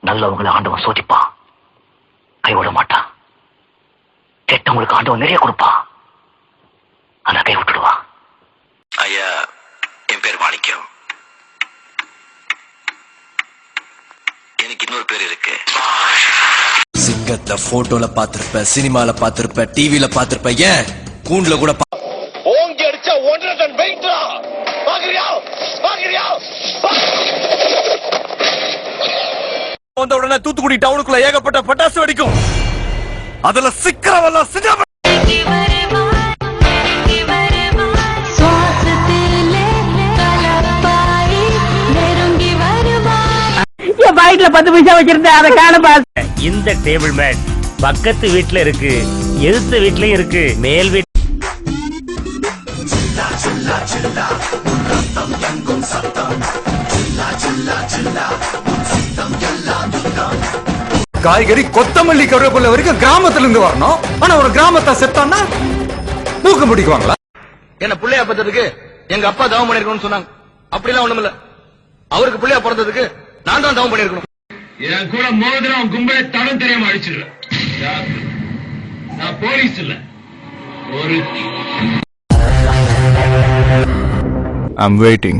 நல்லவங்களை ஆண்டவன் சோதிப்பான், கைவிட மாட்டான். கெட்டவங்களுக்கு ஆண்டவன் நிறைய கொடுப்பான், ஆனா கை விட்டுடுவான். ஐயா, என் பேர் மாணிக்கம். எனக்கு இன்னொரு பேர் இருக்கு. சிங்கத்தை போட்டோல பாத்திருப்ப, சினிமால பாத்திருப்ப, டிவில பாத்திருப்ப, ஏன் கூண்டுல கூட ஓங்கி அடிச்சா 1.5 டன் வெயிட்ரா. பாக்குறியா பாக்குறியா? வந்த உடனே தூத்துக்குடி டவுனுக்குள்ள ஏகப்பட்ட பட்டாசு வெடிக்கும். அதுல சிக்கிறவெல்லாம் சின்ன பாக்கெட்ல 10 பைசா வச்சிருந்தேன், அதை காணப்பா. இந்த டேபிள் மேட் பக்கத்து வீட்டுல இருக்கு, எதிர்த்த வீட்லயும் இருக்கு, மேல் வீட்டு. காய்கறி கொத்தமல்லி கருவேப்பிலை வரைக்கும் கிராமத்துல இருந்து வரணும். ஆனா ஒரு கிராமத்தை செத்தான்னா மூக்க முடிக்குவாங்களா? என்ன பிள்ளையா பத்ததுக்கு எங்க அப்பா தவம் பண்ணிருக்கணும்னு சொன்னாங்க. அப்படிலாம் ஒண்ணும் இல்ல. அவருக்கு பிள்ளையா பிறந்ததுக்கு நான் தான் தவம் பண்ணிருக்கணும். என் கூட மோதிரம் கும்பலை தடம் தெரியாம அழிச்சிடுறேன். நான் போலீஸ் இல்ல, ஒரு I'm waiting.